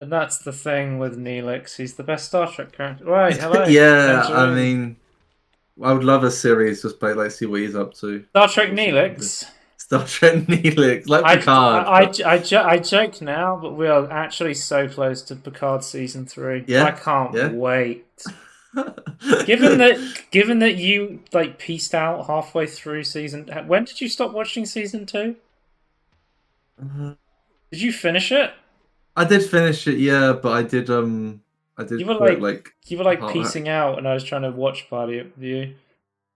And that's the thing with Neelix. He's the best Star Trek character. Right, hello. Yeah, I Tangerine. mean, I would love a series just by like see what he's up to. Star Trek What's he been doing? Neelix. Star Trek Neelix, like Picard, but I joke now, but we are actually so close to Picard season 3. I yeah, can't yeah. wait. Given that you like pieced out halfway through season, when did you stop watching season 2? Uh, Did you finish it? I did finish it, yeah, but I You did were quit like like you were like half. piecing out, and I was trying to watch party it with you.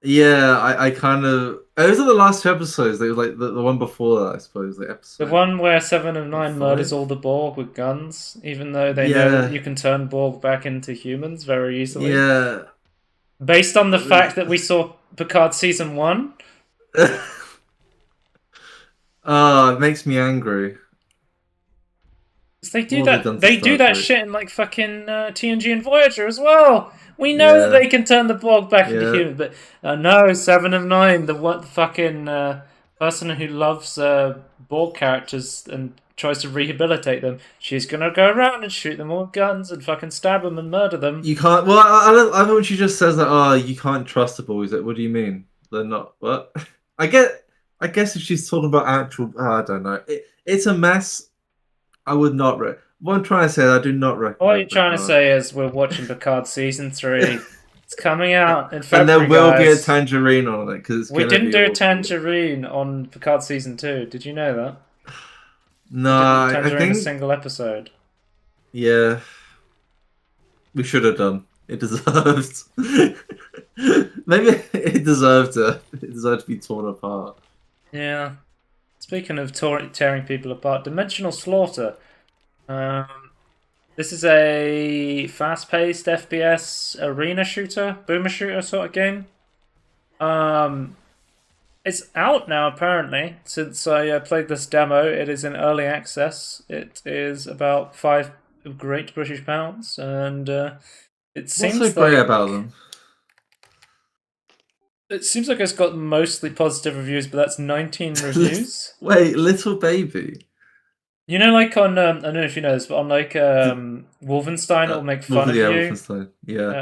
Yeah, I kind of. It was in the last two episodes. They were like the one before that, I suppose. The The episode one where Seven of like Nine murders five. all the Borg with guns, even though they know that Yeah, you can turn Borg back into humans very easily. yeah. Based on the fact that we saw Picard season 1. Oh, it makes me angry. They do What have they that. done to They do Star that Trek? shit in like fucking TNG and Voyager as well. We know that Yeah, they can turn the Borg back into yeah. humans, but no, Seven of Nine, the what fucking person who loves Borg characters and tries to rehabilitate them, she's gonna go around and shoot them all with guns and fucking stab them and murder them. You can't. Well, I don't. I know when she just says that. Oh, you can't trust the boys. Like, what do you mean? They're not. What? I get. I guess if she's talking about actual, I don't know. It's a mess. I would not. What I'm trying to say, I do not What you're recommend trying to Picard. say is we're watching Picard season 3. It's coming out in And there February, will be a guys. tangerine on it because it's We gonna didn't be do a awful. Tangerine on Picard season 2. Did you know that? No, We didn't I Tangerine a think single episode. yeah, we should have done. It deserved. Maybe it deserved to. It deserved to be torn apart. Yeah. Speaking of tearing people apart, Dimensional Slaughter. Um, this is a fast-paced FPS arena shooter, boomer shooter sort of game. Um, it's out now apparently. Since I played this demo, it is in early access. It is about £5 British pounds, and it What's so seems great like about them? it's got mostly positive reviews, but that's 19 reviews. Wait, little baby. You know, like on I don't know if you know this, but on like D- Wolfenstein, it'll make fun of yeah, you, Wolfenstein. Yeah.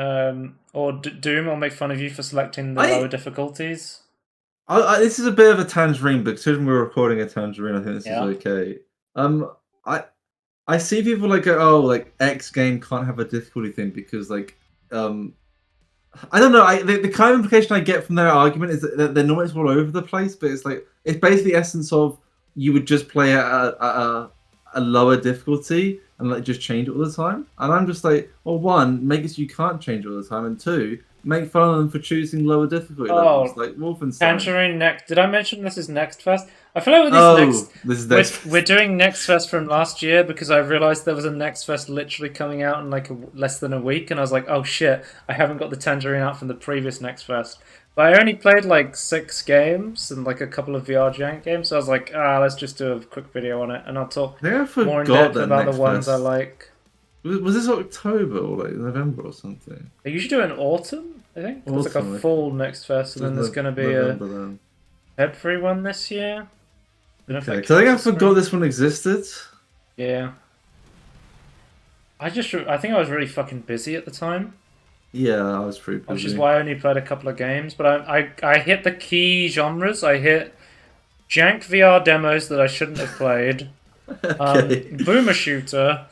or Doom will make fun of you for selecting the lower I, difficulties. this is a bit of a tangerine, but considering we're recording a tangerine, I think this is Yeah. okay. I I see people like go, oh, like X game can't have a difficulty thing because like um I don't know. The kind of implication I get from their argument is that they're not all over the place, but it's like it's basically the essence of you would just play at a lower difficulty and like just change it all the time. And I'm just like, well, one, make it so you can't change it all the time, and two, make fun of them for choosing lower difficulty levels, Oh, like Wolfenstein. Tangerine next. Did I mention this is Next Fest? I feel like with these Oh, next, this is we're next. doing Next Fest from last year because I realized there was a Next Fest literally coming out in like less than a week, and I was like, oh shit, I haven't got the Tangerine out from the previous Next Fest. But I only played like 6 games and like a couple of VR Jank games, so I was like, let's just do a quick video on it, and I'll talk I think I more in forgot depth that about the next ones I fest like. was this October or like November or something. They usually do it in autumn, I think. There's like a Autumn, full Next Fest, and then there's going to be a November then. February one this year. I don't know if Okay, that because I think counts I as forgot spring. this one existed. Yeah. I think I was really fucking busy at the time, Yeah, I was pretty which is busy. why I only played a couple of games. But I hit the key genres. I hit jank VR demos that I shouldn't have played. Okay. Boomer shooter,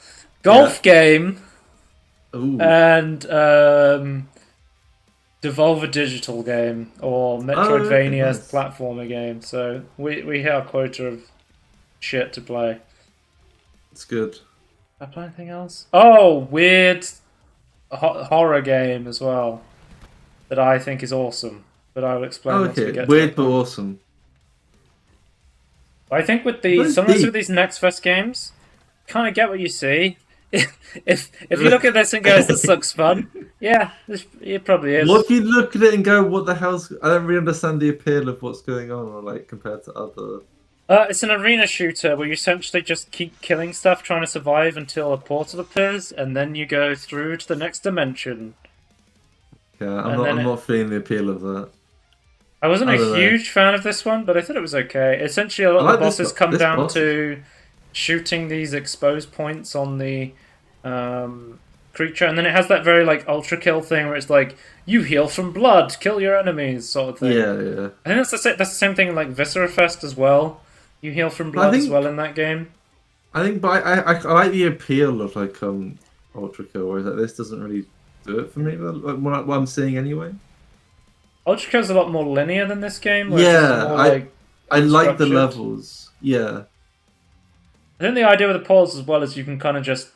Yeah. golf game, Ooh. and Devolver Digital game or Oh, okay, Metroidvania nice. platformer game. So we hit our quota of shit to play. It's good. Did I play anything else? Oh, weird horror game as well that I think is awesome. But I'll explain Oh, once we okay. get to Weird that but point. awesome. I think with Very sometimes with deep. these Next Fest games, kind of get what you see. If you look at this and goes, "This looks fun," yeah, it probably What is. if you look at it and go, "What the hell's?" I don't really understand the appeal of what's going on, or like compared to other. It's an arena shooter where you essentially just keep killing stuff, trying to survive until a portal appears, and then you go through to the next dimension. Yeah, And then I'm not feeling the appeal of that. I wasn't I a don't know. huge fan of this one, but I thought it was okay. Essentially, a lot I of the like bosses come this down boss. to shooting these exposed points on the creature, and then it has that very like ultra kill thing where it's like you heal from blood, kill your enemies, sort of thing. Yeah, yeah. I think that's the same thing in like Viscera Fest as well. You heal from But blood as well in that game. but I like the appeal of like Ultra Kill, whereas like this doesn't really do it for me. Like what I'm seeing anyway. Ultra Kill's a lot more linear than this game, where it's Yeah, more like I like the unstructured. levels. Yeah. I think the idea with the portals as well is you can kind of just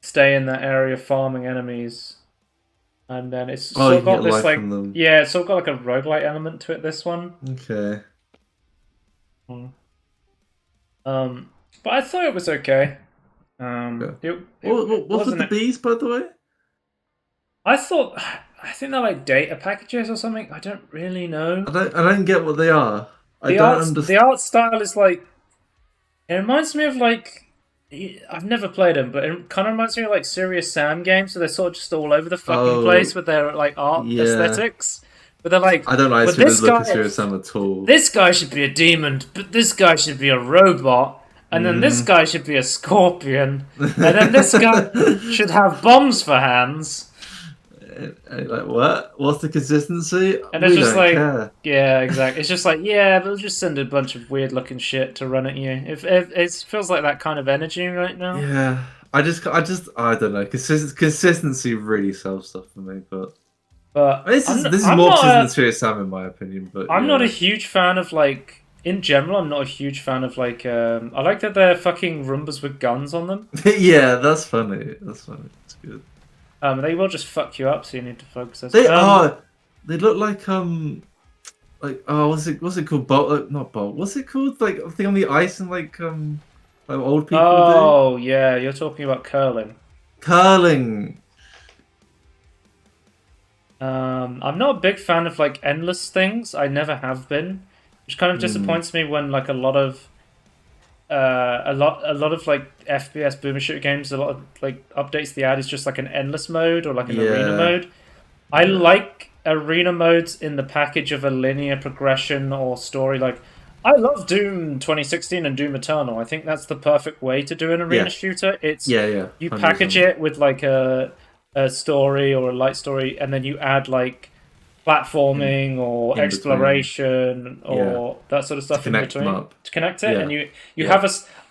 stay in that area farming enemies, and then it's Oh, sort you of can got get this life like from them. yeah, it's sort of got like a roguelite element to it. This one. Okay. But I thought it was okay. Okay. It What's with wasn't. the bees, by the way? I think they're like data packages or something. I don't really know. I don't get what they are. I don't understand. The art style is like. It reminds me of like. I've never played them, but it kind of reminds me of like Serious Sam games. So they're sort of just all over the fucking place with their like art Yeah. aesthetics. But they're like, I don't like but to this look guy, at Serious Sam at all. this guy should be a demon, but this guy should be a robot, and then this guy should be a scorpion, and then this guy should have bombs for hands. Like what? What's the consistency? And it's just like, care. yeah, exactly. It's just like, yeah, they'll just send a bunch of weird looking shit to run at you. If it feels like that kind of energy right now. Yeah, I don't know. Consistency really sells stuff for me, but this is more consistent than Serious Sam in my opinion. But I'm not a huge fan of like. In general, I'm not a huge fan of like. I like that they're fucking Roombas with guns on them. Yeah, that's funny. That's funny. It's good. They will just fuck you up, so you need to focus. They are. They look like what's it called? Bolt? Not bolt. What's it called? Like a thing on the ice and like old people do. Oh yeah, you're talking about curling. Curling. I'm not a big fan of like endless things. I never have been, which kind of disappoints me when like a lot of like FPS boomer shooter games, a lot of like updates the add is just like an endless mode or like an arena mode. I like arena modes in the package of a linear progression or story. Like I love Doom 2016 and Doom Eternal. I think that's the perfect way to do an arena shooter. It's you package it with like a story or a light story, and then you add like platforming or exploration or that sort of stuff in between to connect it. And you have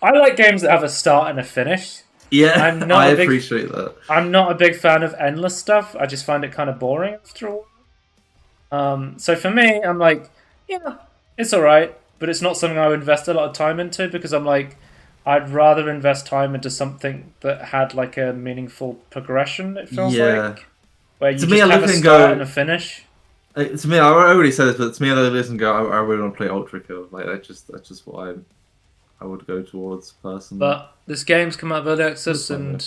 I like games that have a start and a finish. Yeah, I appreciate that. I'm not a big fan of endless stuff. I just find it kind of boring after a while. So for me, I'm like, yeah, it's alright, but it's not something I would invest a lot of time into because I'm like, I'd rather invest time into something that had like a meaningful progression, it feels like. Where you just have a start and a finish. To me, I already said this, but to me, I listen and go, I really want to play Ultra Kill. Like that's just what I would go towards personally. But this game's come out of early access, and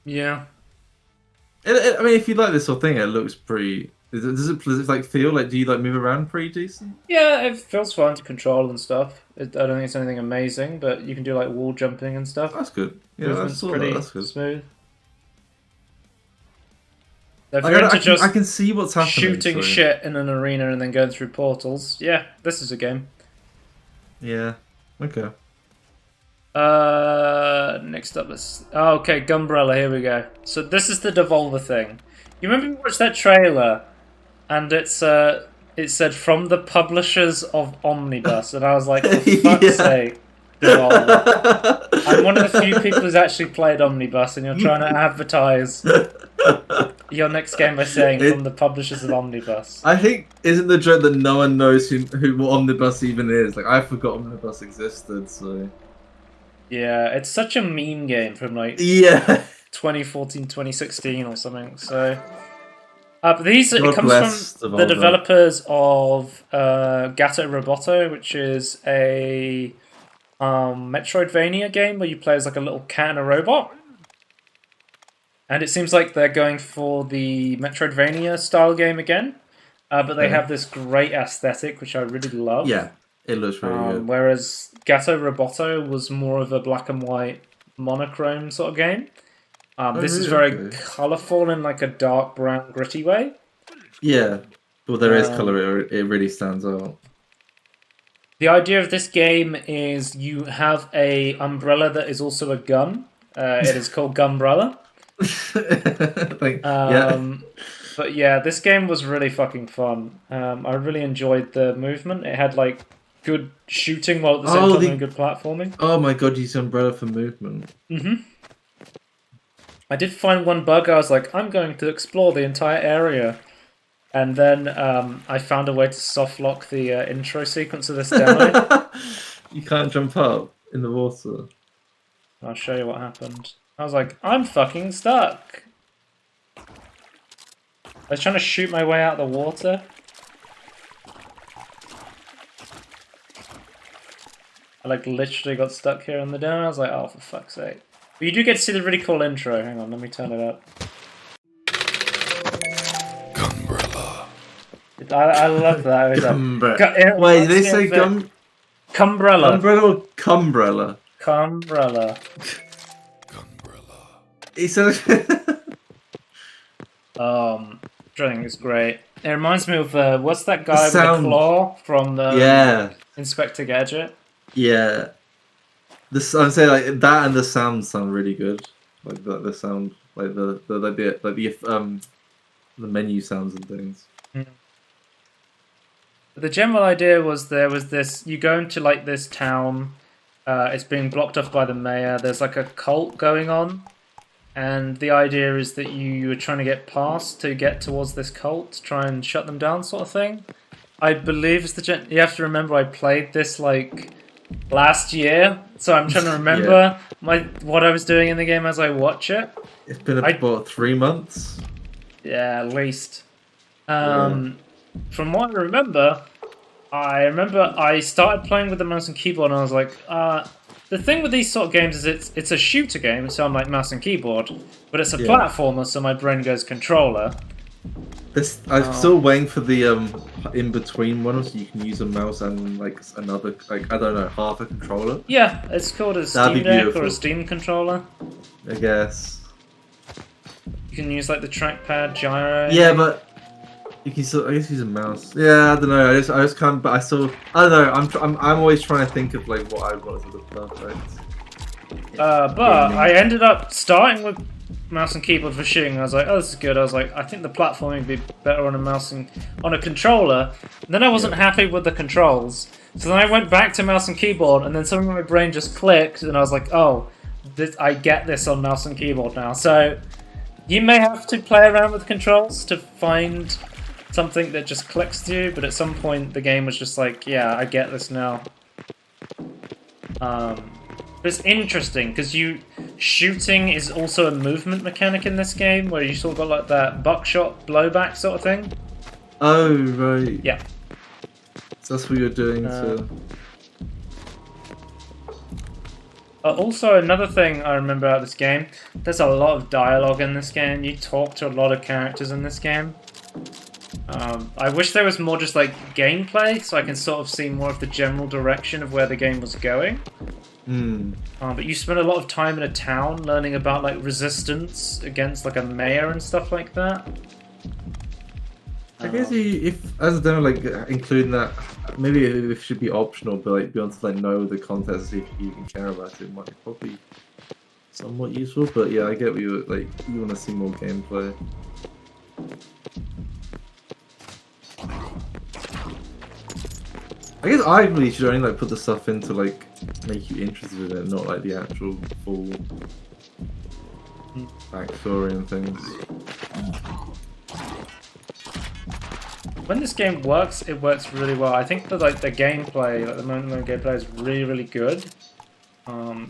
yeah. I mean, if you like this sort of thing, it looks pretty. Does it like feel like? Do you like move around pretty decent? Yeah, it feels fun to control and stuff. I don't think it's anything amazing, but you can do like wall jumping and stuff. That's good. Yeah, that's pretty good. Smooth. I can see what's happening. Shooting shit in an arena and then going through portals. Yeah, this is a game. Yeah. Okay. Next up, okay, Gunbrella. Here we go. So this is the Devolver thing. You remember we watched that trailer, and it said from the publishers of Omnibus, and I was like, for fuck's sake, Devolver. I'm one of the few people who's actually played Omnibus, and you're trying to advertise your next game by saying from the publishers of Omnibus. I think isn't the joke that no one knows what Omnibus even is? Like I forgot Omnibus existed, so. Yeah, it's such a meme game from like 2014, 2016 or something. So, but it comes from the developers of Gato Roboto, which is a Metroidvania game where you play as like a little cat and a robot. And it seems like they're going for the Metroidvania style game again, but they have this great aesthetic, which I really love. Yeah. It looks really good. Whereas Gato Roboto was more of a black and white monochrome sort of game. This is very colourful in like a dark brown gritty way. Yeah. Well, there is colour. It really stands out. The idea of this game is you have a umbrella that is also a gun. It is called Gunbrella. Yeah. But yeah, this game was really fucking fun. I really enjoyed the movement. It had like good shooting while at the same Oh, time doing good platforming. oh my god, use Umbrella for movement. I did find one bug. I was like, I'm going to explore the entire area. And then I found a way to soft lock the intro sequence of this demo. You can't jump up in the water. I'll show you what happened. I was like, I'm fucking stuck. I was trying to shoot my way out of the water. I like literally got stuck here in the demo. I was like, oh, for fuck's sake. But you do get to see the really cool intro. Hang on, let me turn it up. Gunbrella. I love that. Gunbrella. Wait, did they say Cumbrella. Gunbrella or Cumbrella? Cumbrella. Gunbrella. He said. I think it's great. It reminds me of what's that guy with the claw from the Inspector Gadget? Yeah. I'm saying like that and the sound sound really good. Like the sound, like the menu sounds and things. The general idea was there was this. You go into like this town. It's being blocked off by the mayor. There's like a cult going on, and the idea is that you are trying to get past to get towards this cult, to try and shut them down, sort of thing. I believe it's the you have to remember I played this like last year, so I'm trying to remember what I was doing in the game as I watch it. It's been about 3 months. Yeah, at least. From what I remember I started playing with the mouse and keyboard, and I was like, the thing with these sort of games is it's a shooter game, so I'm like mouse and keyboard, but it's a platformer, so my brain goes controller. I'm still waiting for the in-between one, so you can use a mouse and like another, like I don't know, half a controller. Yeah, it's called a Steam Deck or a Steam controller. I guess. You can use like the trackpad, gyro. Yeah, but you can still, I guess, use a mouse. Yeah, I don't know. I just can't. But I don't know. I'm always trying to think of like what I want as the perfect. But I ended up starting with mouse and keyboard for shooting. I was like, oh, this is good. I was like, I think the platforming would be better on a mouse and on a controller. And then I wasn't happy with the controls, so then I went back to mouse and keyboard, and then something in my brain just clicked, and I was like, oh, I get this on mouse and keyboard now. So you may have to play around with controls to find something that just clicks to you, but at some point the game was just like, yeah, I get this now. It's interesting because shooting is also a movement mechanic in this game, where you sort of got like that buckshot blowback sort of thing. Oh right. Yeah. So that's what you're doing. Also, another thing I remember about this game: there's a lot of dialogue in this game. You talk to a lot of characters in this game. I wish there was more just like gameplay, so I can sort of see more of the general direction of where the game was going. But you spend a lot of time in a town learning about like resistance against like a mayor and stuff like that. I guess if as a demo, like including that, maybe it should be optional, but like be able to like know the context if you even care about it, might be probably somewhat useful. But yeah, I get what you like. You want to see more gameplay. I guess I really should only like put the stuff in to like make you interested in it, not like the actual full backstory and things. When this game works, it works really well. I think that like the gameplay, like the moment gameplay, is really, really good.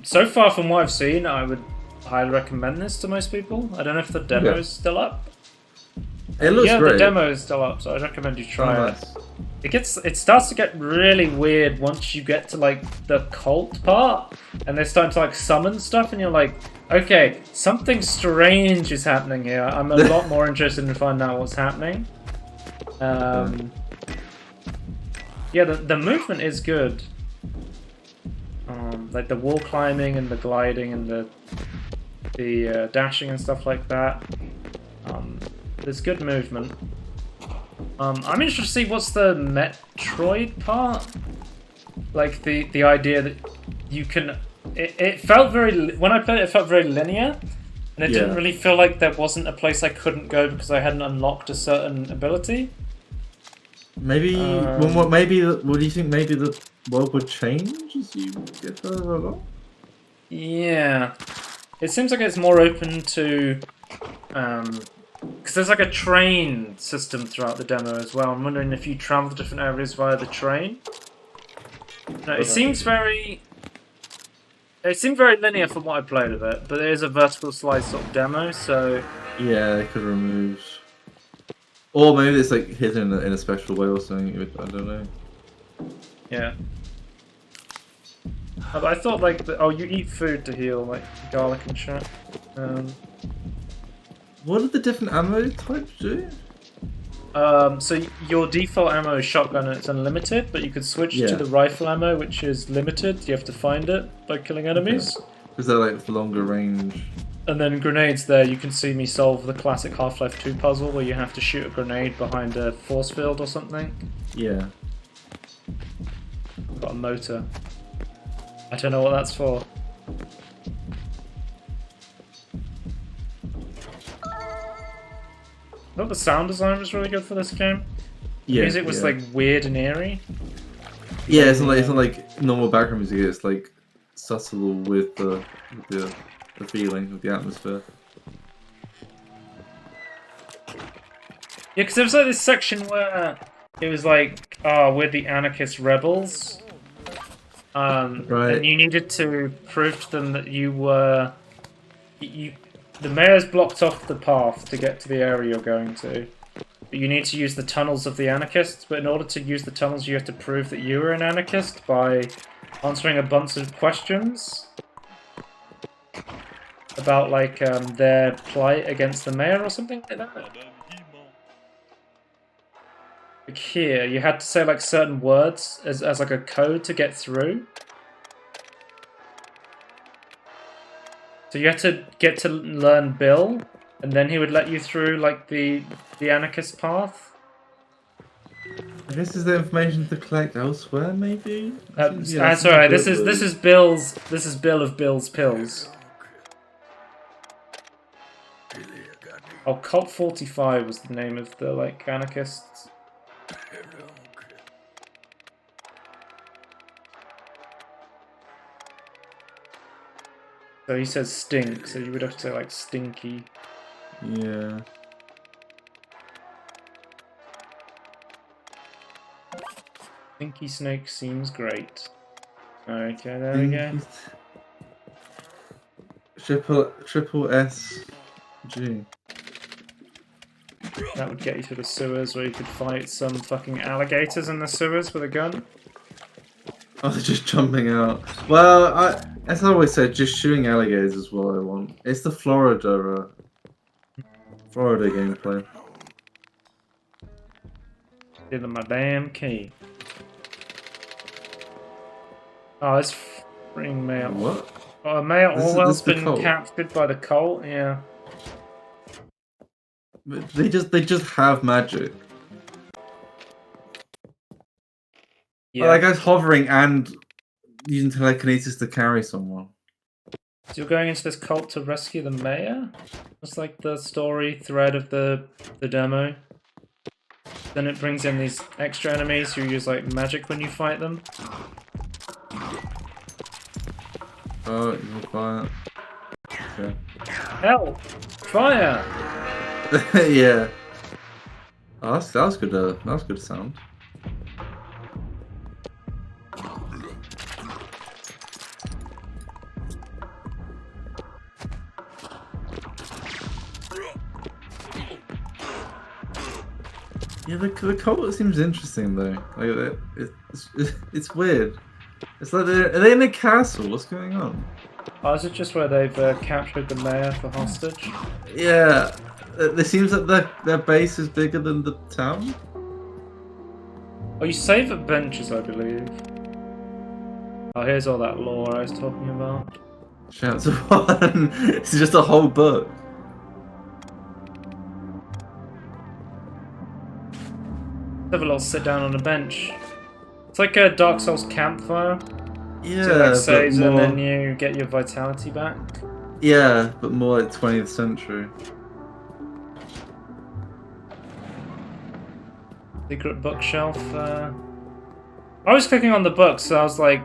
So far from what I've seen, I would highly recommend this to most people. I don't know if the demo is still up. It looks great. The demo is still up, so I recommend you try it. It starts to get really weird once you get to like the cult part, and they're starting to like summon stuff, and you're like, okay, something strange is happening here. I'm a lot more interested in finding out what's happening. Yeah, the movement is good. Like the wall climbing and the gliding and the dashing and stuff like that. There's good movement. I'm interested to see what's the Metroid part. Like the idea that you can. It felt very, when I played it, it felt very linear. And it didn't really feel like there wasn't a place I couldn't go because I hadn't unlocked a certain ability. Maybe. What do you think? Maybe the world would change as you get further along. Yeah, it seems like it's more open to, because there's like a train system throughout the demo as well. I'm wondering if you travel to different areas via the train. No, it seems very. It seemed very linear from what I played of it, but it is a vertical slice sort of demo, so... Yeah, it could remove... Or maybe it's like hidden in a special way or something, I don't know. Yeah. But I thought like, oh, you eat food to heal, like garlic and shit. What do the different ammo types do? So your default ammo is shotgun and it's unlimited, but you could switch to the rifle ammo, which is limited. You have to find it by killing enemies. Is that like for longer range? And then grenades there, you can see me solve the classic Half-Life 2 puzzle where you have to shoot a grenade behind a force field or something. Yeah. Got a motor. I don't know what that's for. I thought the sound design was really good for this game. The music was like weird and eerie. Yeah, it's not like normal background music. It's like subtle with the feeling of the atmosphere. Yeah, because there was like this section where it was like, oh, we're the anarchist rebels. Right. And you needed to prove to them that you were... The mayor's blocked off the path to get to the area you're going to. But you need to use the tunnels of the anarchists, but in order to use the tunnels you have to prove that you were an anarchist by answering a bunch of questions about like their plight against the mayor or something like that. Like here, you had to say like certain words as like a code to get through. So you had to get to learn Bill, and then he would let you through like the anarchist path. I guess is there information to collect elsewhere, maybe? Sorry, this is Bill of Bill's Pills. Oh, Cult 45 was the name of the like anarchists. So he says stink, so you would have to say like stinky. Yeah. Stinky Snake seems great. Okay, there we go. Triple S G. That would get you to the sewers where you could fight some fucking alligators in the sewers with a gun. Oh, they're just jumping out. Well, as I always said, just shooting alligators is what I want. It's the Florida gameplay. Stealing my damn key. Oh, it's freeing mail. What? Oh, Mayor Orwell's been cult. captured by the cult. Yeah. They just have magic. Yeah. Well, that guy's hovering and using telekinesis to carry someone. So you're going into this cult to rescue the mayor? That's like the story thread of the demo. Then it brings in these extra enemies who use like magic when you fight them. Oh, you'll fire. Okay. Help! Fire! Yeah. Oh, that was good. That was good sound. Yeah, the cult seems interesting though. Like it's weird. It's like are they in a castle? What's going on? Oh, is it just where they've captured the mayor for hostage? Yeah, it seems that their base is bigger than the town. Oh, you save at benches, I believe. Oh, here's all that lore I was talking about. Shouts of one. It's just a whole book. Have a little sit down on a bench. It's like a Dark Souls campfire. Yeah, So like saves but more... and then you get your vitality back. Yeah, but more like 20th century. Secret bookshelf. I was clicking on the books, so I was like,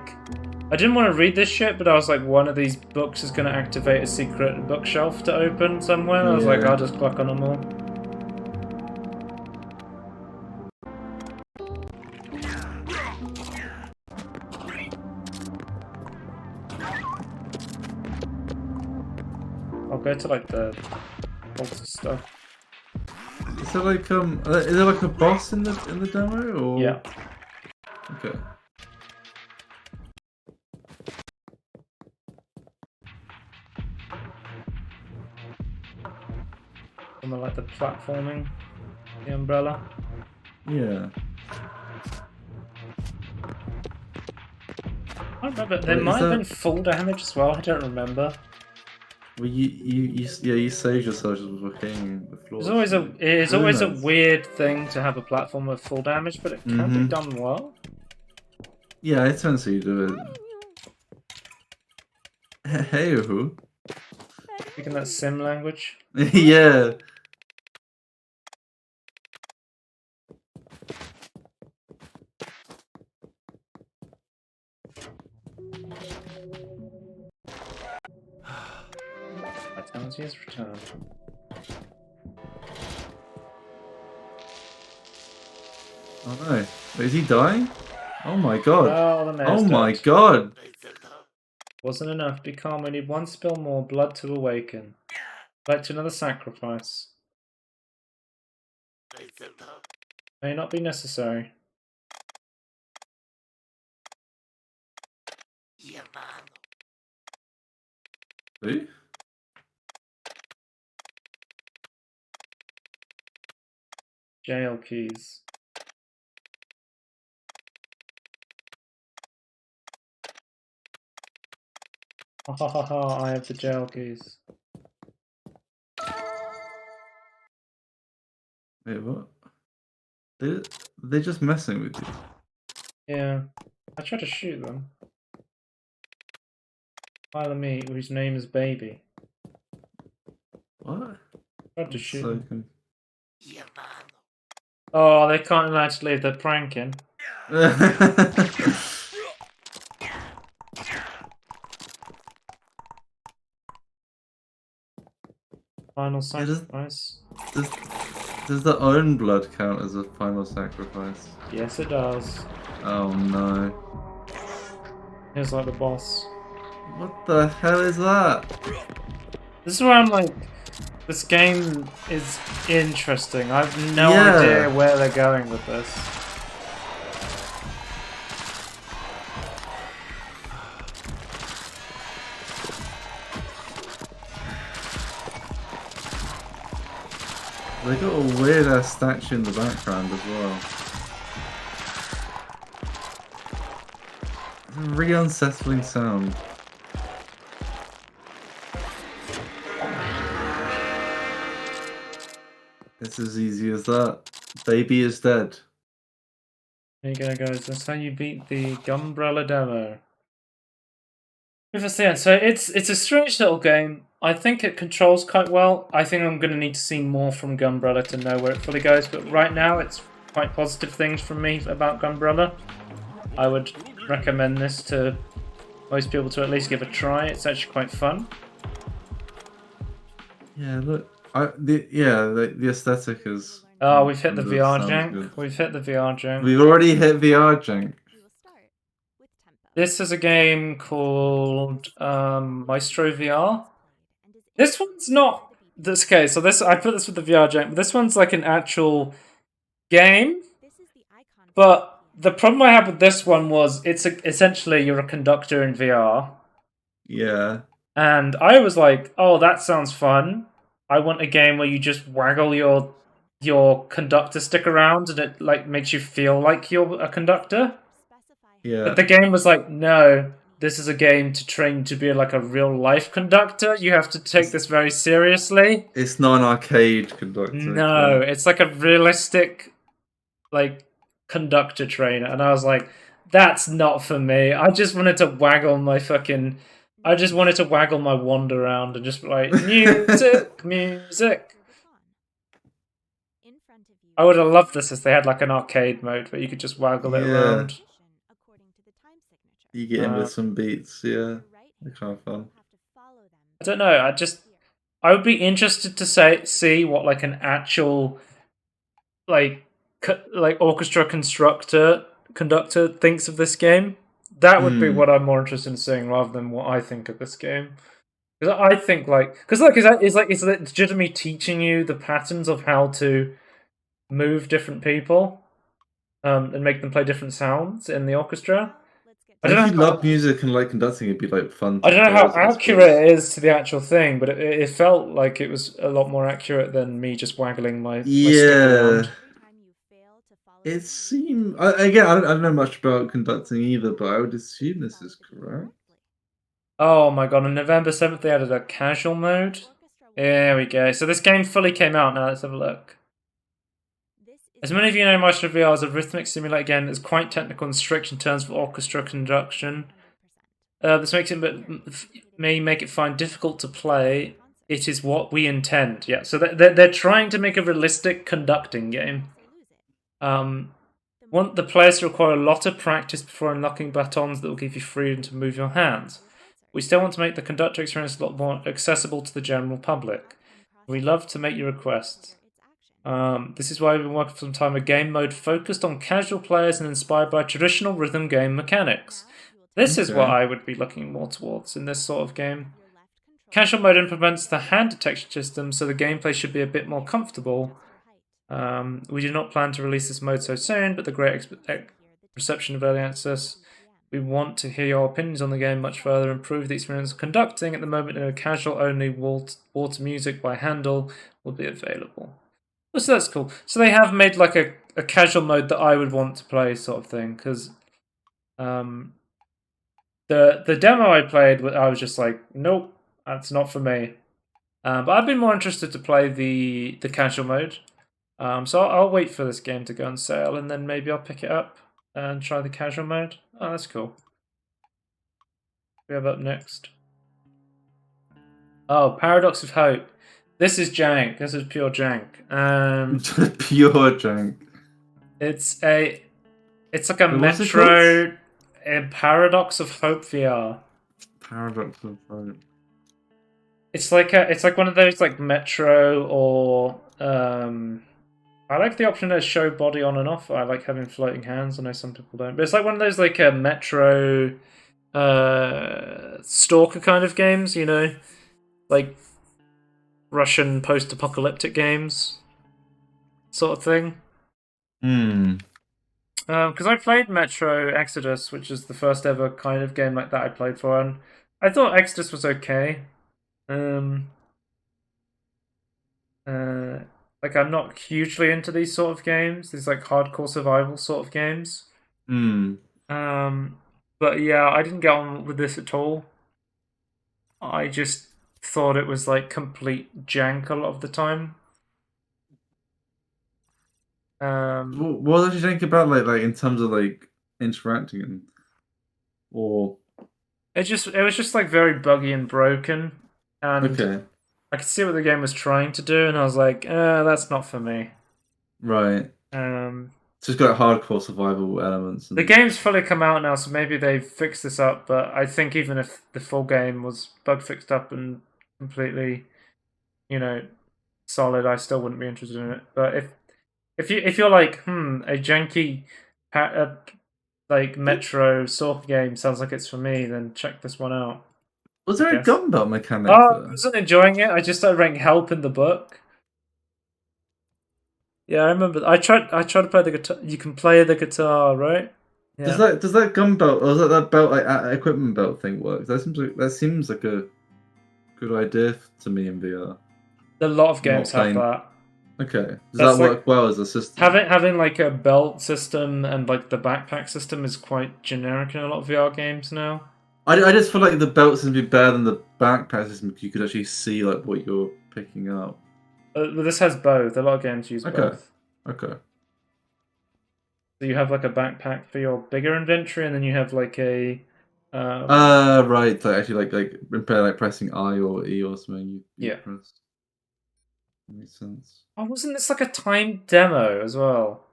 I didn't want to read this shit, but I was like, one of these books is going to activate a secret bookshelf to open somewhere. I was like, Yeah. I'll just click on them all. I'll go to like the altar stuff. Is there like is there like a boss in the demo or? Yeah. Okay. Something like the platforming, the umbrella. Yeah. I don't remember. There Wait, might have been full damage as well. I don't remember. Well, you saved yourself just before hitting the floor. It's Really always a nice. weird thing to have a platform with full damage, but it can be done well. Yeah, it turns out you do it. Hey, who? Speaking that sim language. Yeah. Vitality has returned. Oh no. Wait, is he dying? Oh my god. Oh, the mayor's Oh my dead. god. Wasn't enough. Be calm. We need one spill more blood to awaken. Like to another sacrifice. May not be necessary. Who? Jail keys. Ha ha ha ha, I have the jail keys. Wait, what? They're just messing with you. Yeah. I tried to shoot them. Pile of meat whose name is Baby. What? Tried to shoot them. Confused. Oh, they can't actually leave. They're pranking. Final sacrifice. Does the own blood count as a final sacrifice? Yes, it does. Oh no. Here's like the boss. What the hell is that? This is where I'm like, this game is interesting. I have no Yeah. idea where they're going with this. They got a weird ass statue in the background as well. It's a really unsettling sound. It's as easy as that. Baby is dead. There you go, guys. That's how you beat the Gunbrella demo. So it's a strange little game. I think it controls quite well. I think I'm going to need to see more from Gunbrella to know where it fully goes. But right now, it's quite positive things from me about Gunbrella. I would recommend this to most people to at least give a try. It's actually quite fun. Yeah, look. The aesthetic is. Oh, we've hit the kind of VR sounds jank. good. We've hit the VR jank. We've already hit VR jank. This is a game called Maestro VR. This one's not this okay. So this I put this with the VR jank. But this one's like an actual game. But the problem I had with this one was essentially you're a conductor in VR. Yeah. And I was like, oh, that sounds fun. I want a game where you just waggle your conductor stick around and it like makes you feel like you're a conductor. Yeah. But the game was like, no, this is a game to train to be like a real life conductor. You have to take this very seriously. It's not an arcade conductor. No, it's like a realistic like conductor trainer. And I was like, that's not for me. I just wanted to waggle my fucking I just wanted to waggle my wand around and just be like, music, music. I would have loved this if they had like an arcade mode where you could just waggle it around. You get in with some beats, yeah. They're kind of fun. I don't know. I would be interested to see what like an actual like orchestra conductor thinks of this game. That would be what I'm more interested in seeing rather than what I think of this game. Because I think it's legitimately teaching you the patterns of how to move different people, and make them play different sounds in the orchestra. If you love music and like conducting, it'd be like fun. I don't know how accurate it is to the actual thing, but it felt like it was a lot more accurate than me just waggling my stick around. It seemed again. I don't know much about conducting either, but I would assume this is correct. Oh my god! On November 7th, they added a casual mode. There we go. So this game fully came out now. Let's have a look. As many of you know, Maestro VR is a rhythmic simulator game that's quite technical and strict in terms of orchestra conduction. This may make it find difficult to play. It is what we intend. Yeah, so they're trying to make a realistic conducting game. Want the players to require a lot of practice before unlocking batons that will give you freedom to move your hands. We still want to make the conductor experience a lot more accessible to the general public. We love to make your requests. This is why we've been working for some time on a game mode focused on casual players and inspired by traditional rhythm game mechanics. This is what I would be looking more towards in this sort of game. Casual mode implements the hand detection system, so the gameplay should be a bit more comfortable. We do not plan to release this mode so soon, but the great reception of early access. We want to hear your opinions on the game much further, improve the experience of conducting. At the moment, a casual-only water music by Handel will be available. So that's cool. So they have made like a casual mode that I would want to play, sort of thing. Because the demo I played, I was just like, nope, that's not for me. But I've been more interested to play the casual mode. So I'll wait for this game to go on sale, and then maybe I'll pick it up and try the casual mode. Oh, that's cool. We have up next. Oh, Paradox of Hope. This is jank. This is pure jank. Pure jank. It's like a Metro Paradox of Hope VR. Paradox of Hope. It's like one of those like Metro or I like the option to show body on and off. I like having floating hands. I know some people don't, but it's like one of those like a Metro stalker kind of games, you know, like Russian post-apocalyptic games, sort of thing. Because I played Metro Exodus, which is the first ever kind of game like that I played for, and I thought Exodus was okay. Like I'm not hugely into these sort of games, these like hardcore survival sort of games. But yeah, I didn't get on with this at all. I just thought it was like complete jank a lot of the time. What did you think about like in terms of like interacting and or? It was just like very buggy and broken, and I could see what the game was trying to do, and I was like, that's not for me. Right. So it's got hardcore survival elements. The game's fully come out now, so maybe they've fixed this up, but I think even if the full game was bug fixed up and completely, you know, solid, I still wouldn't be interested in it. But if you're like, a janky like Metro sort game sounds like it's for me, then check this one out. Was there a gun belt mechanic? Oh, I wasn't enjoying it. I just started writing help in the book. Yeah, I remember. I tried to play the guitar. You can play the guitar, right? Yeah. Does that gun belt or that belt like equipment belt thing work? That seems like a good idea to me in VR. A lot of games have that. Okay, does that work well as a system? Having like a belt system and like the backpack system is quite generic in a lot of VR games now. I just feel like the belt system would be better than the backpack system because you could actually see like what you're picking up. This has both. A lot of games use both. Okay. So you have like a backpack for your bigger inventory, and then you have like a Right. So actually, like pressing I or E or something. You Yeah. press. Makes sense. Oh, wasn't this like a timed demo as well?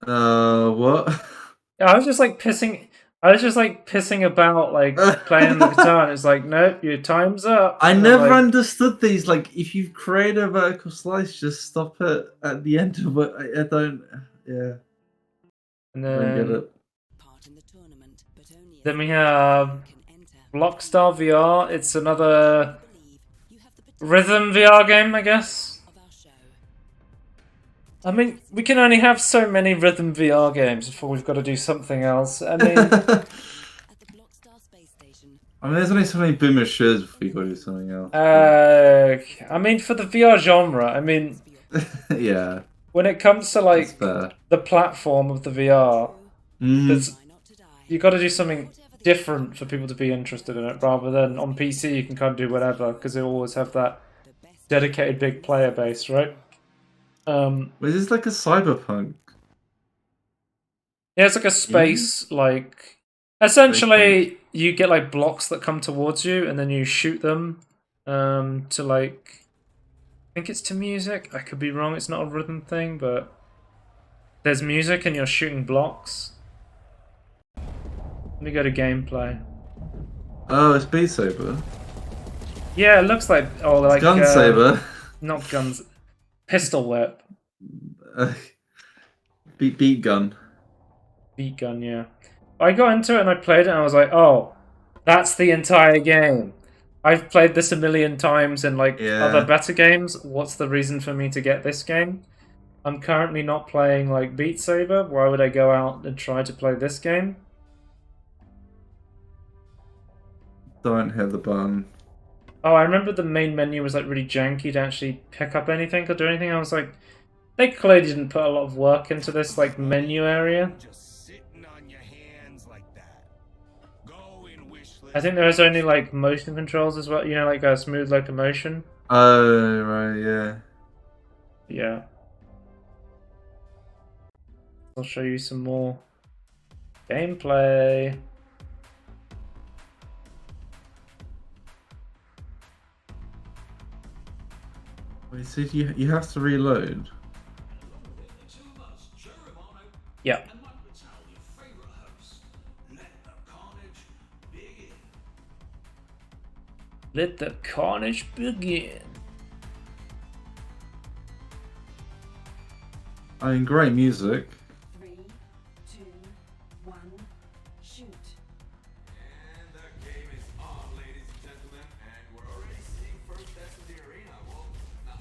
What? Yeah, I was just like pissing. I was just like pissing about, like playing the guitar, and it's like, nope, your time's up. I And I'm never like, understood these. Like, if you create a vertical slice, just stop it at the end of it. I don't. Yeah, and I don't get then it. then we have BlockStar VR. It's another rhythm VR game, I guess. I mean, we can only have so many rhythm VR games before we've got to do something else. I mean, there's only so many boomer shows before you go do something else. I mean, for the VR genre, I mean, Yeah, when it comes to that's like fair. the platform of the VR, there's you got to do something different for people to be interested in it, rather than on PC you can kind of do whatever because they always have that dedicated big player base, right? Is this like a cyberpunk? Yeah, it's like a space, like essentially you get like blocks that come towards you and then you shoot them to like I think it's to music. I could be wrong, it's not a rhythm thing, but there's music and you're shooting blocks. Let me go to gameplay. Oh, it's Beat Saber. Yeah, it looks like like Gun Saber. not guns, pistol whip. Beat Gun. Beat gun, yeah. I got into it and I played it and I was like, oh, that's the entire game. I've played this a million times in like other better games. What's the reason for me to get this game? I'm currently not playing like Beat Saber. Why would I go out and try to play this game? Don't hit the button. Oh, I remember the main menu was like really janky to actually pick up anything or do anything. I was like, they clearly didn't put a lot of work into this like menu area. I think there was only like motion controls as well, you know, like a smooth locomotion. Oh, right, yeah. Yeah. I'll show you some more gameplay. Wait, so you have to reload? Yeah. Let the carnage begin. I mean, great music. 3, 2, 1, shoot. And the game is on, ladies and gentlemen, and we're already seeing first deaths in the arena. Well, not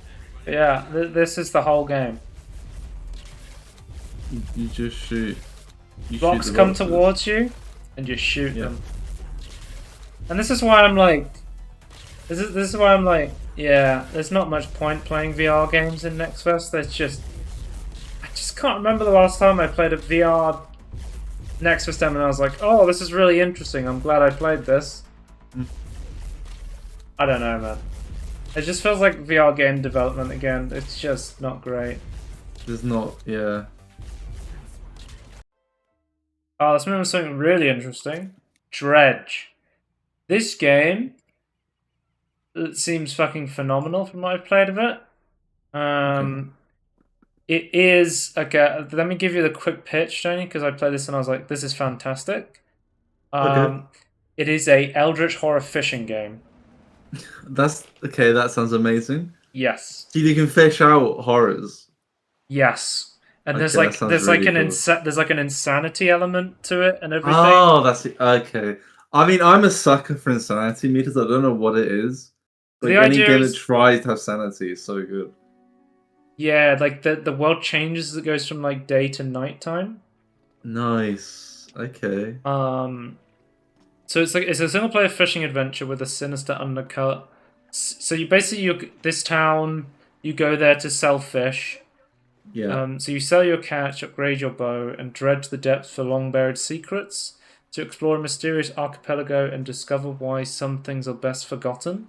everybody. Yeah, this is the whole game. You just shoot. Blocks come towards you, and you shoot them. And this is why I'm like, this is why I'm like, yeah. There's not much point playing VR games in Next Fest. There's just, I just can't remember the last time I played a VR Next Fest demo and I was like, oh, this is really interesting. I'm glad I played this. I don't know, man. It just feels like VR game development again. It's just not great. There's not, yeah. Oh, let's move on to something really interesting. Dredge. This game, it seems fucking phenomenal from what I've played of it. It is okay. Let me give you the quick pitch, Tony, because I played this and I was like, "This is fantastic." It is a Eldritch horror fishing game. That's okay. That sounds amazing. Yes. See, you can fish out horrors. Yes. And Okay, there's like that sounds really cool. there's like an insanity element to it and everything. Oh, that's it. Okay. I mean, I'm a sucker for insanity meters. I don't know what it is. Like, The any idea game is- that tries to have sanity is so good. Yeah, like the world changes as it goes from like day to nighttime. Nice. Okay. So it's a single player fishing adventure with a sinister undercut. So you basically this town, you go there to sell fish. Yeah. So you sell your catch, upgrade your bow, and dredge the depths for long buried secrets to explore a mysterious archipelago and discover why some things are best forgotten.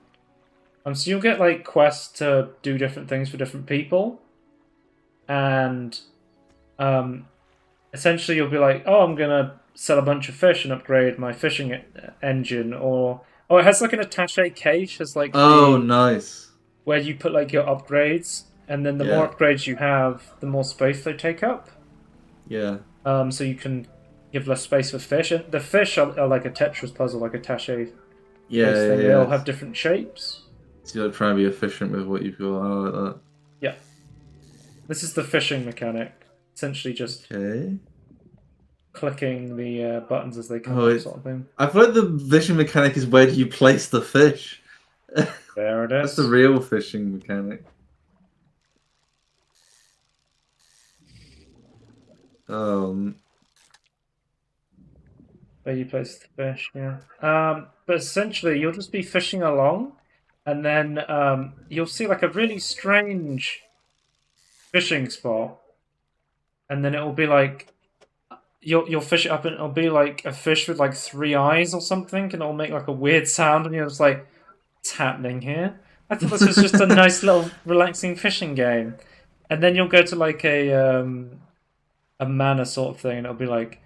So you'll get like quests to do different things for different people, and essentially you'll be like, oh, I'm gonna sell a bunch of fish and upgrade my fishing engine, or it has like an attaché case, has like Oh, the nice. where you put like your upgrades, and then the more Yeah. upgrades you have, the more space they take up. Yeah. So you can give less space for fish, and the fish are like a Tetris puzzle, like a attaché Yeah, case yeah, thing. They yeah. all have different shapes. So you're trying to be efficient with what you've got. I like that. Yeah, this is the fishing mechanic. Essentially, just Okay. clicking the buttons as they come Oh, up, it's. sort of thing. I feel like the fishing mechanic is where do you place the fish? There it That's the is. real fishing mechanic. Um. Where you place the fish, yeah. But essentially, you'll just be fishing along, and then you'll see like a really strange fishing spot, and then it'll be like you'll fish it up, and it'll be like a fish with like 3 eyes or something, and it'll make like a weird sound, and you're just like, "What's happening here?" I thought this was just a nice little relaxing fishing game, and then you'll go to like a manor sort of thing, and it'll be like.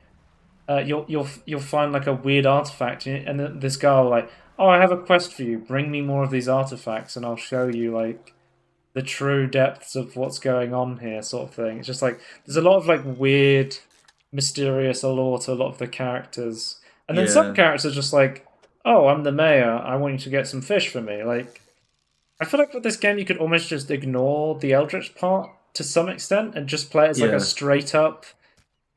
You'll find like a weird artifact, and then this guy will like, oh, I have a quest for you. Bring me more of these artifacts, and I'll show you like the true depths of what's going on here, sort of thing. It's just like there's a lot of like weird, mysterious allure to a lot of the characters, and then some Yeah. characters are just like, oh, I'm the mayor. I want you to get some fish for me. Like, I feel like with this game you could almost just ignore the Eldritch part to some extent and just play it as like Yeah. a straight up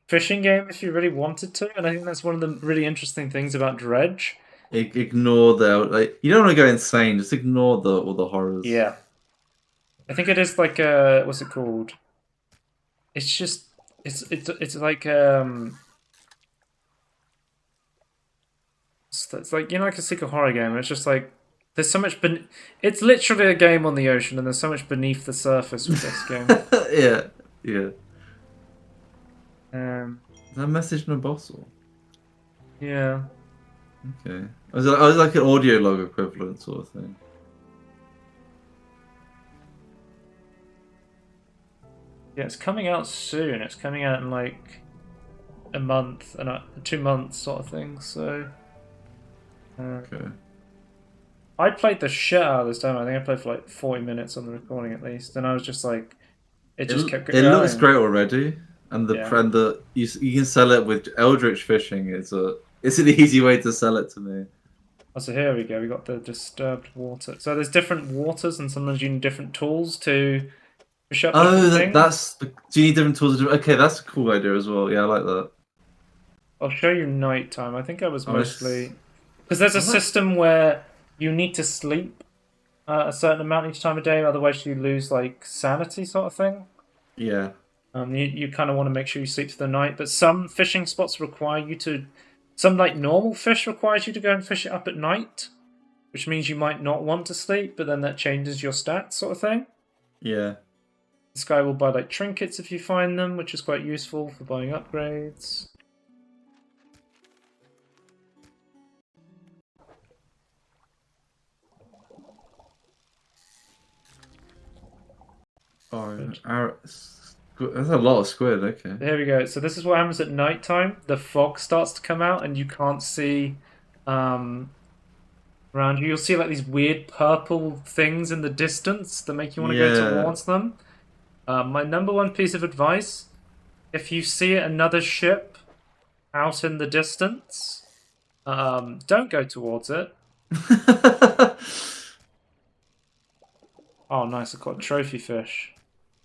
fishing game if you really wanted to, and I think that's one of the really interesting things about Dredge. Ignore the like. You don't want to go insane. Just ignore all the horrors. Yeah, I think it is like what's it called? It's just it's like it's like like a secret horror game. It's just like there's so much. It's literally a game on the ocean, and there's so much beneath the surface with this game. Yeah. Yeah. Um, Is that a message in a bottle? yeah. Okay. I was like an audio log equivalent sort of thing. Yeah, it's coming out soon. It's coming out in like a month and 2 months, sort of thing. So, Okay. I played the shit out of this time. I think I played for like 40 minutes on the recording at least, and I was just like, it just kept going. It looks great already, and Yeah. you can sell it with Eldritch fishing. It's an easy way to sell it to me. Oh, so here we go. We got the disturbed water. So there's different waters, and sometimes you need different tools to fish up Oh, different things. do you need different tools? Okay, that's a cool idea as well. Yeah, I like that. I'll show you nighttime. I think I was Oh, it's- mostly because there's a I'm not- system where you need to sleep a certain amount each time of day, otherwise you lose like sanity, sort of thing. Yeah. You kind of want to make sure you sleep through the night, but some fishing spots require you to. Some like normal fish requires you to go and fish it up at night, which means you might not want to sleep, but then that changes your stats, sort of thing. Yeah. This guy will buy like trinkets if you find them, which is quite useful for buying upgrades. Oh, that's a lot of squid. Okay. Here we go. So this is what happens at nighttime. The fog starts to come out, and you can't see around you. You'll see like these weird purple things in the distance that make you want to go Yeah. towards them. My number one piece of advice: if you see another ship out in the distance, don't go towards it. Oh, nice! I've got a trophy fish.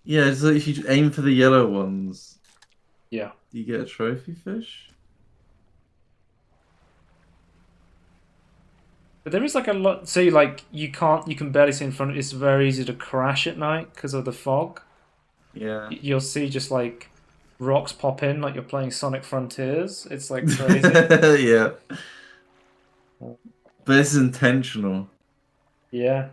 Yeah, so if you aim for the yellow ones, Yeah. do you get a trophy fish? But there is like a lot. See, like you can barely see in front of it. It's very easy to crash at night because of the fog. Yeah. You'll see just like rocks pop in, like you're playing Sonic Frontiers. It's like crazy. Yeah. But it's intentional. Yeah.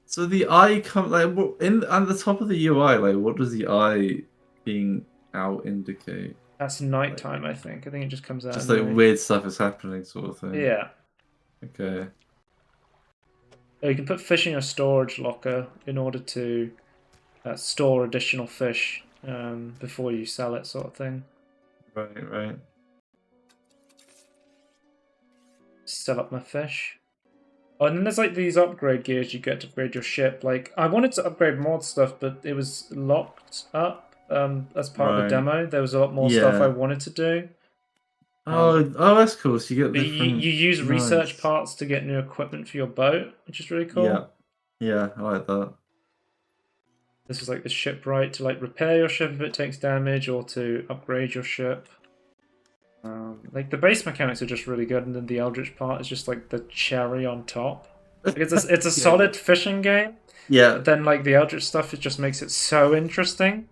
So the eye come like in at the top of the UI, like what does the eye being out indicate? That's nighttime, I think. I think it just comes out. Just at like night. weird stuff is happening, sort of thing. Yeah. Okay. You can put fish in your storage locker in order to store additional fish before you sell it, sort of thing. Right. Sell up my fish. Oh, and then there's like these upgrade gears you get to upgrade your ship. Like, I wanted to upgrade mod stuff, but it was locked up as part of the Right. demo. There was a lot more stuff Yeah. I wanted to do. Oh, that's cool. So you get But different. you use research Nice. parts to get new equipment for your boat, which is really cool. Yeah, I like that. This is like the shipwright to like repair your ship if it takes damage or to upgrade your ship. Like the base mechanics are just really good, and then the Eldritch part is just like the cherry on top. Like it's a solid fishing game. Yeah. But then like the Eldritch stuff, it just makes it so interesting.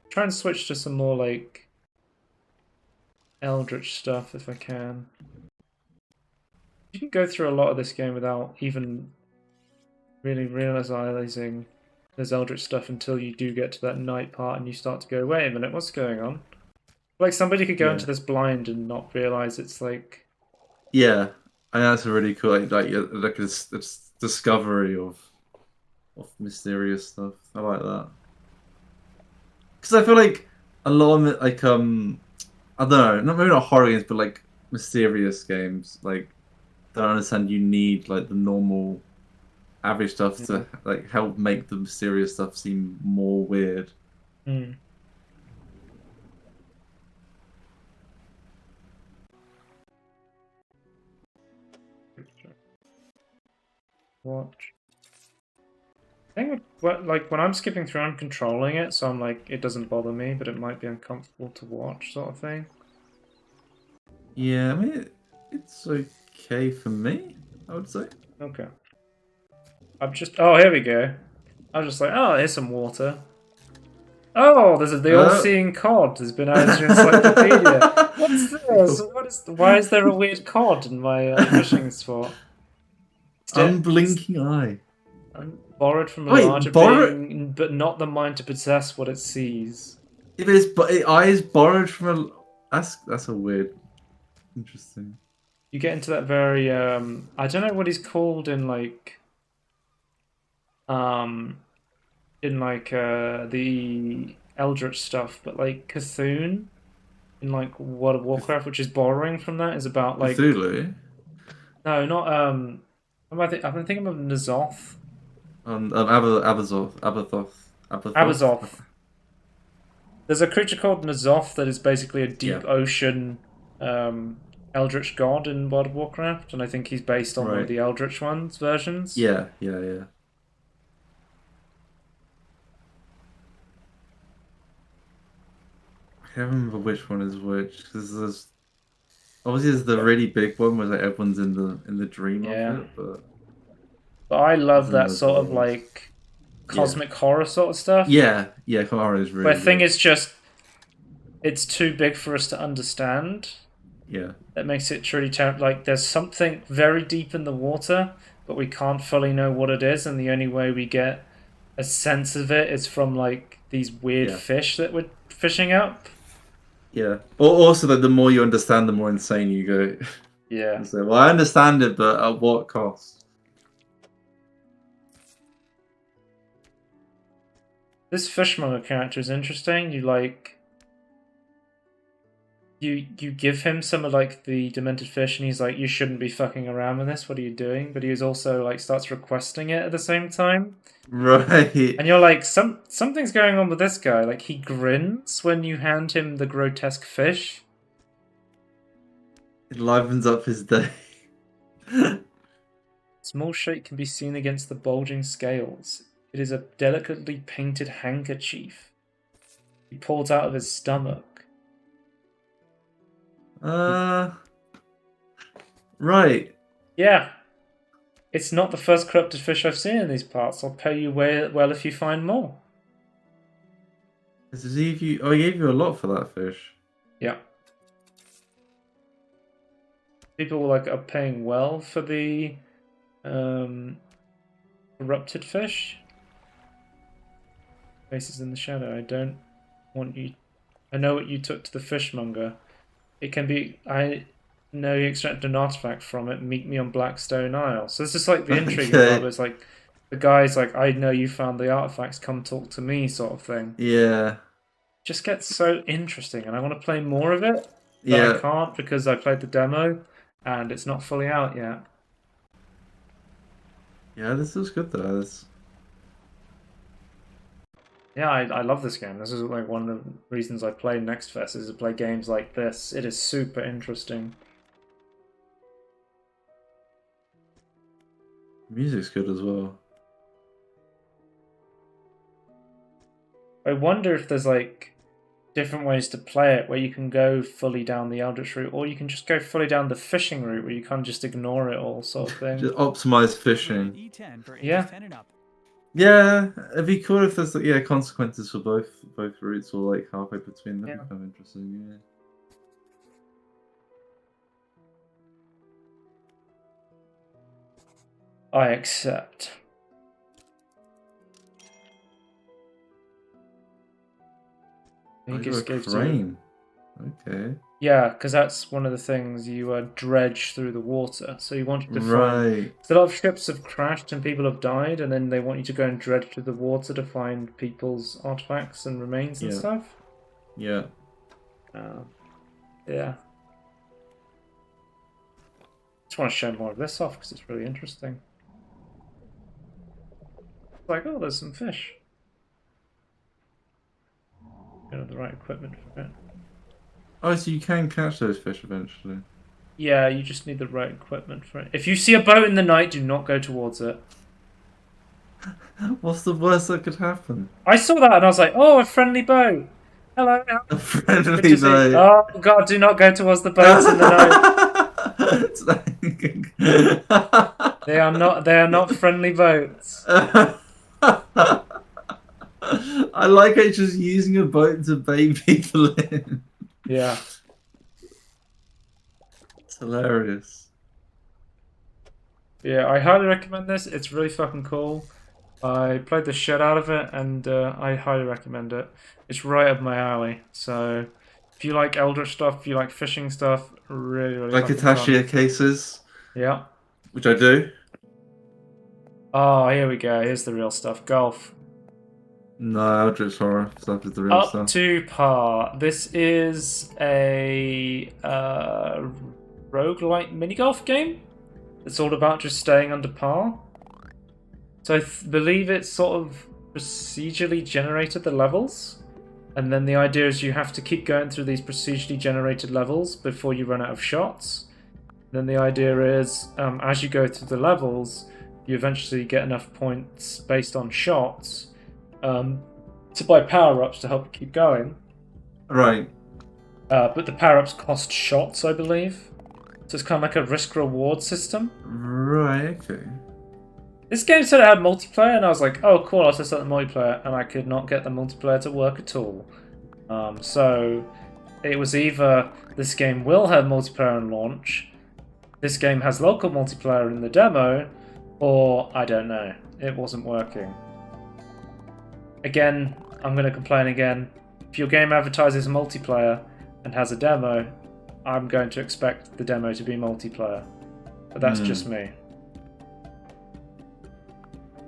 Try and switch to some more like Eldritch stuff if I can. You can go through a lot of this game without even really realizing there's Eldritch stuff until you do get to that night part and you start to go, wait a minute, what's going on? Like somebody could go into this blind and not realize it's like. Yeah, I know that's a really cool like a discovery of mysterious stuff. I like that because I feel like a lot of it, like I don't know, maybe not horror games, but like mysterious games, like don't understand you need like the normal average stuff to like help make the mysterious stuff seem more weird. Watch. I think like when I'm skipping through, I'm controlling it, so I'm like it doesn't bother me, but it might be uncomfortable to watch, sort of thing. Yeah, I mean it's okay for me, I would say. Okay. Oh, here we go. I was just like, oh, here's some water. Oh, there's the all-seeing cod has been added to your encyclopedia. What's this? Why is there a weird cod in my fishing spot? Unblinking eye. Borrowed from a larger being, but not the mind to possess what it sees. If it's eye is borrowed from a. That's a weird. Interesting. You get into that very I don't know what he's called in like the Eldritch stuff, but like Cthulhu in like World of Warcraft, which is borrowing from that, is about like Cthulhu. No, not I've been thinking of N'Zoth. Abazoth. There's a creature called N'Zoth that is basically a deep ocean Eldritch god in World of Warcraft, and I think he's based on one of the Eldritch versions. Yeah. I can't remember which one is which because there's obviously there's the really big one where like everyone's in the dream of it, but I love that sort of like cosmic horror sort of stuff. Yeah, horror is really. But the thing is just it's too big for us to understand. Yeah. That makes it truly terrible. Like there's something very deep in the water, but we can't fully know what it is, and the only way we get a sense of it is from like these weird fish that we're fishing up. Yeah. Also, that the more you understand, the more insane you go. Yeah. So, well, I understand it, but at what cost? This fishmonger character is interesting. You like. You give him some of like the demented fish, and he's like, "You shouldn't be fucking around with this. What are you doing?" But he's also like starts requesting it at the same time. Right. And you're like, something's going on with this guy. Like he grins when you hand him the grotesque fish. It livens up his day. Small shape can be seen against the bulging scales. It is a delicately painted handkerchief. He pulls out of his stomach. Right. Yeah. It's not the first corrupted fish I've seen in these parts. I'll pay you well if you find more. He gave you a lot for that fish. Yeah. People are paying well for the corrupted fish. Faces in the shadow. I don't want you. I know what you took to the fishmonger. It can be. I know you extracted an artifact from it. Meet me on Blackstone Isle. So this is like the intriguing part. It's like the guy's like, I know you found the artifacts. Come talk to me, sort of thing. Yeah. just gets so interesting, and I want to play more of it, but Yeah. I can't because I played the demo, and it's not fully out yet. Yeah, this is good though. Yeah, I love this game. This is like one of the reasons I play Next Fest is to play games like this. It is super interesting. Music's good as well. I wonder if there's like different ways to play it where you can go fully down the Eldritch route, or you can just go fully down the fishing route where you kind of just ignore it all, sort of thing. Just optimize fishing. E10 for Yeah. ages 10 and up. Yeah, it'd be cool if there's like, consequences for both routes or like halfway between. That'd be kind of interesting. Yeah. I accept. Oh, He you just got a gives you- crane. Okay. Yeah, because that's one of the things you dredge through the water. So you want to find. Right. So a lot of ships have crashed and people have died, and then they want you to go and dredge through the water to find people's artifacts and remains and Yeah. stuff. Yeah. Yeah. Just want to show more of this off because it's really interesting. It's like, oh, there's some fish. Don't have the right equipment for it. Oh, so you can catch those fish eventually. Yeah, you just need the right equipment for it. If you see a boat in the night, do not go towards it. What's the worst that could happen? I saw that and I was like, oh, a friendly boat. Hello. A Good friendly to see- boat. Oh, God, do not go towards the boats in the night. It's like- They are not friendly boats. I like it just using a boat to bait people in. Yeah. It's hilarious. Yeah, I highly recommend this. It's really fucking cool. I played the shit out of it, and I highly recommend it. It's right up my alley. So, if you like Eldritch stuff, if you like fishing stuff, really Like fucking fun. Atashia cases, Yeah. which I do. Oh, here we go. Here's the real stuff. Golf. No, Eldritch horror stuff is the real Up stuff. to par. This is a roguelike mini golf game. It's all about just staying under par. So I believe it's sort of procedurally generated the levels. And then the idea is you have to keep going through these procedurally generated levels before you run out of shots. Then the idea is, as you go through the levels, you eventually get enough points based on shots to buy power-ups to help you keep going. Right. But the power-ups cost shots, I believe. So it's kind of like a risk-reward system. Right, okay. This game said it had multiplayer, and I was like, oh cool, I'll test out the multiplayer, and I could not get the multiplayer to work at all. So it was either this game will have multiplayer on launch, this game has local multiplayer in the demo, or I don't know. It wasn't working. Again, I'm going to complain again. If your game advertises multiplayer and has a demo, I'm going to expect the demo to be multiplayer. But that's just me.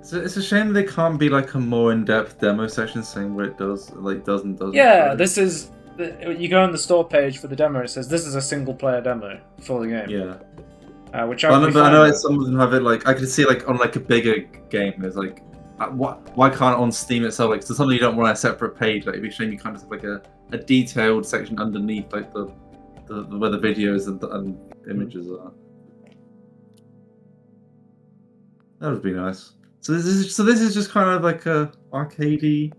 So it's a shame they can't be like a more in-depth demo section saying what it does, like doesn't. Yeah, right? this is... You go on the store page for the demo, it says this is a single-player demo for the game. Yeah. Which But I I know like, some of them have it like I could see like on like a bigger game. There's like, why can't on Steam itself like so something you don't want a separate page? Like it'd be a shame you can't just have like a detailed section underneath like the where the videos and images are. That would be nice. So this is just kind of like a arcadey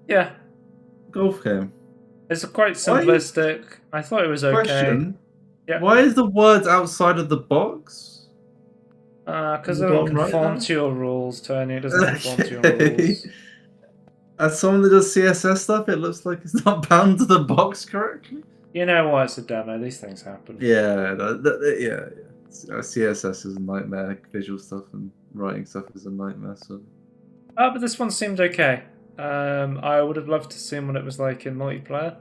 Yeah, golf game. it's quite simplistic. I thought it was okay. Question: Yeah. Why is the words outside of the box? Because You it don't don't write conform that? to your rules, Tony. It doesn't conform to your Okay. rules. As someone that does CSS stuff, it looks like it's not bound to the box correctly. You know why it's a demo. These things happen. Yeah, yeah. CSS is a nightmare. Visual stuff and writing stuff is a nightmare. So But this one seemed okay. I would have loved to see what it was like in multiplayer.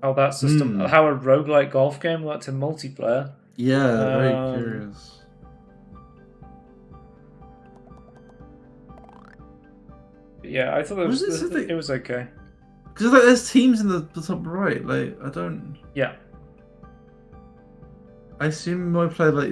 How that system, how a roguelike golf game worked in multiplayer. yeah, very curious. But yeah, I thought it was okay. Because like there's teams in the top right. Like I don't. Yeah. I assume multiplayer like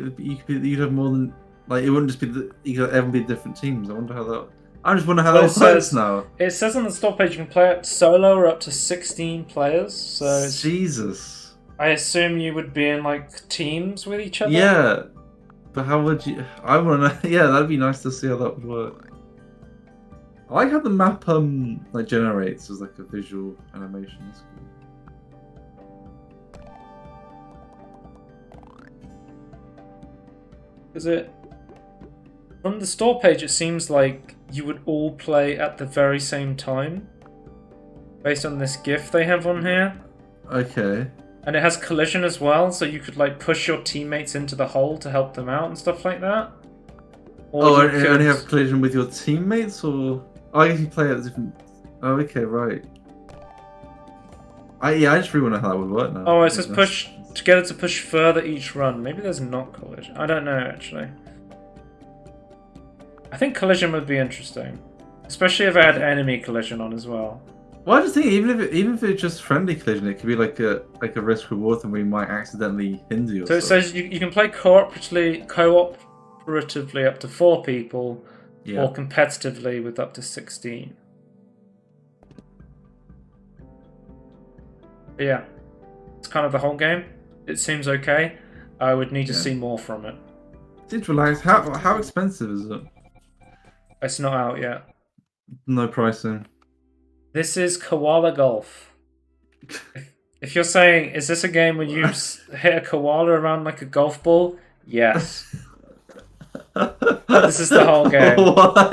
you'd have more than like it wouldn't just be you could everyone be different teams. I wonder how that. I just wonder how Well, that works now. It says on the store page you can play it solo or up to 16 players. So Jesus. I assume you would be in like teams with each other. Yeah, but how would you? I want to. Yeah, that'd be nice to see how that would work. I like how the map like generates as like a visual animation. That's cool. Is it from the store page? It seems like you would all play at the very same time, based on this GIF they have on here. Okay. And it has collision as well, so you could like push your teammates into the hole to help them out and stuff like that. Or you only have collision with your teammates, or I guess you play at different. Oh, okay, right. I just really want to know how that would work now. Oh, it says push together to push further each run. Maybe there's not collision. I don't know actually. I think collision would be interesting, especially if I had enemy collision on as well. Well, I just think even if it's just friendly collision, it could be like a risk reward thing where you might accidentally hinder yourself. So it says you can play cooperatively up to 4 people, or competitively with up to 16. But yeah, it's kind of the whole game. It seems okay. I would need to see more from it. It's relaxed. How expensive is it? It's not out yet. No pricing. This is Koala Golf. If you're saying, is this a game where you hit a koala around like a golf ball? Yes. This is the whole game. What?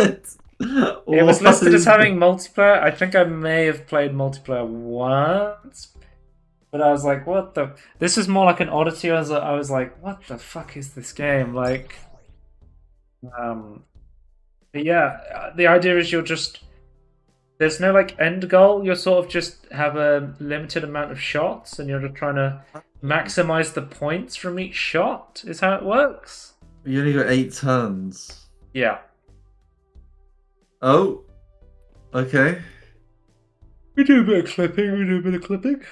It was listed as having multiplayer. I think I may have played multiplayer once. But I was like, what the... This is more like an oddity. I was like, what the fuck is this game? Like... But yeah, the idea is you're just... There's no like end goal. You sort of just have a limited amount of shots, and you're just trying to maximize the points from each shot. Is how it works. You only got 8 turns. Yeah. Oh. Okay. We do a bit of clipping.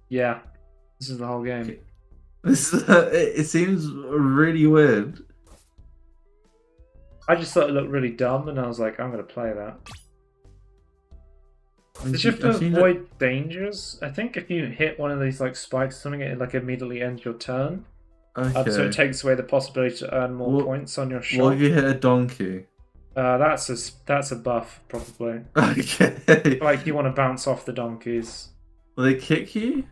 Yeah. This is the whole game. Okay. This it seems really weird. I just thought it looked really dumb, and I was like, I'm going to play that. Did you have to avoid dangers? I think if you hit one of these like spikes or something, it like immediately ends your turn. Okay. So it takes away the possibility to earn more points on your shot. What if you hit a donkey? That's a buff, probably. Okay. Like you want to bounce off the donkeys. Will they kick you?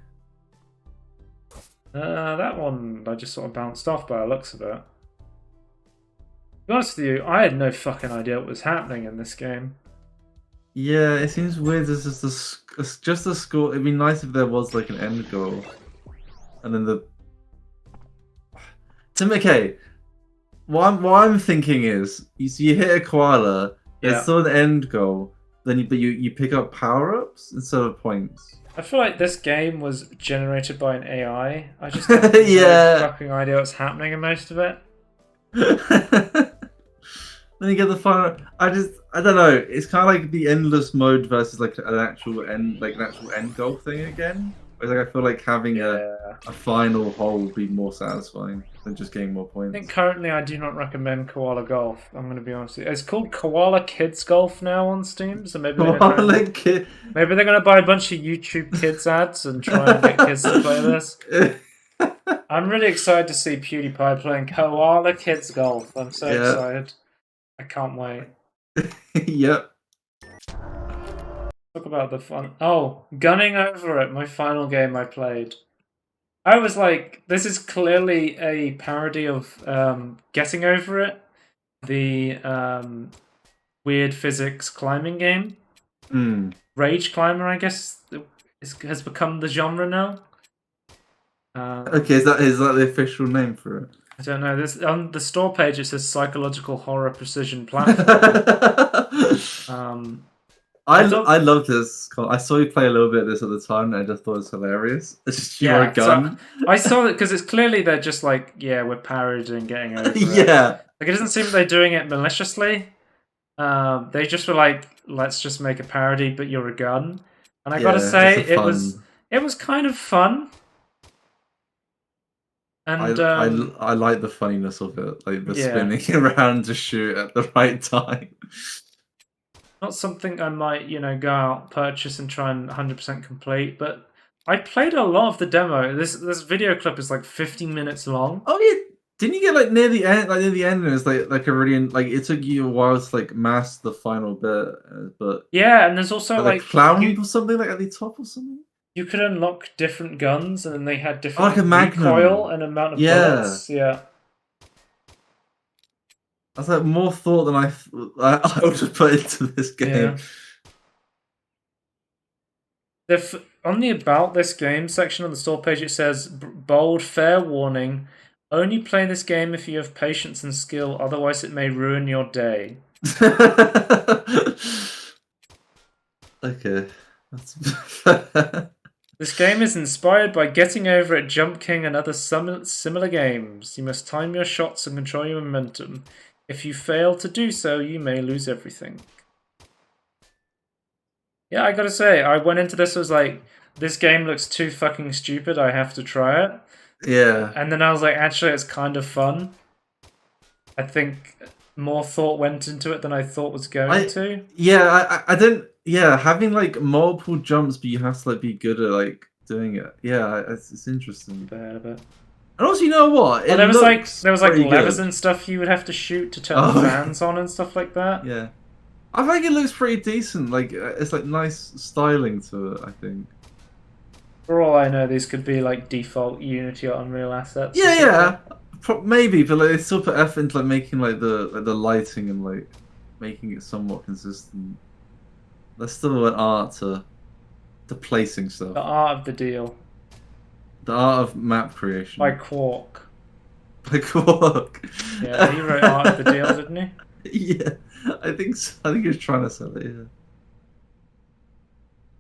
That one I just sort of bounced off by the looks of it. To be honest with you, I had no fucking idea what was happening in this game. Yeah, it seems weird. There's just a score. It'd be nice if there was like an end goal, and then the. Okay, what I'm thinking is, you hit a koala. There's still an end goal. Then you pick up power ups instead of points. I feel like this game was generated by an AI. I just have no fucking idea what's happening in most of it. Then you get the final. I don't know. It's kind of like the endless mode versus like an actual end goal thing again. Whereas like I feel like having a final hole would be more satisfying than just getting more points. I think currently I do not recommend Koala Golf. I'm going to be honest with you. It's called Koala Kids Golf now on Steam, so maybe they're going to buy a bunch of YouTube Kids ads and try and get kids to play this. I'm really excited to see PewDiePie playing Koala Kids Golf. I'm so excited. I can't wait. Yep. Talk about the fun. Oh, Gunning Over It, my final game I played. I was like, this is clearly a parody of Getting Over It, the weird physics climbing game. Rage Climber, I guess, has become the genre now. Okay, is that the official name for it? I don't know. This on the store page it says psychological horror precision platform. I love this. I saw you play a little bit of this at the time, and I just thought it was hilarious. It's just you're a gun. So I saw it because it's clearly they're just like, we're parodying Getting Over It. Yeah. Like it doesn't seem they're doing it maliciously. They just were like, let's just make a parody, but you're a gun. And I Yeah, gotta say, it's a it was kind of fun. And I like the funniness of it, like the Yeah. spinning around to shoot at the right time. not something I might, go out, purchase, and try and 100% complete. But I played a lot of the demo. This video clip is like 50 minutes long. Oh yeah, didn't you get like near the end? Like near the end, and it's like a really like it took you a while to like master the final bit, but Yeah, and there's also like like clown you, or something like at the top or something. you could unlock different guns, and then they had Oh, different like a Magnum. recoil and amount of bullets. Yeah. That's like more thought than I would have put into this game. Yeah. On the About This Game section on the store page, it says, bold, fair warning, only play this game if you have patience and skill, otherwise it may ruin your day. Okay. That's This game is inspired by Getting Over It, Jump King, and other similar games. You must time your shots and control your momentum. If you fail to do so, you may lose everything. Yeah, I gotta say, I went into this, was like, this game looks too fucking stupid, I have to try it. Yeah. And then I was like, actually, it's kind of fun. I think more thought went into it than I thought was going to. Yeah, I don't. Yeah, having like multiple jumps, but you have to like be good at like doing it. Yeah, it's interesting. And also, you know what? Well, there was like levers good. and stuff you would have to shoot to turn the fans on and stuff like that. Yeah, I think it looks pretty decent. Like it's like nice styling to it, I think. For all I know, these could be like default Unity or Unreal assets. Yeah. Maybe, but like they still put effort into like making like the lighting and like making it somewhat consistent. There's still an art to placing stuff. The art of the deal. The art of map creation. By Quark. By Quark. Yeah, he wrote Art of the Deal, didn't he? Yeah, I think so. I think he was trying to sell it, yeah.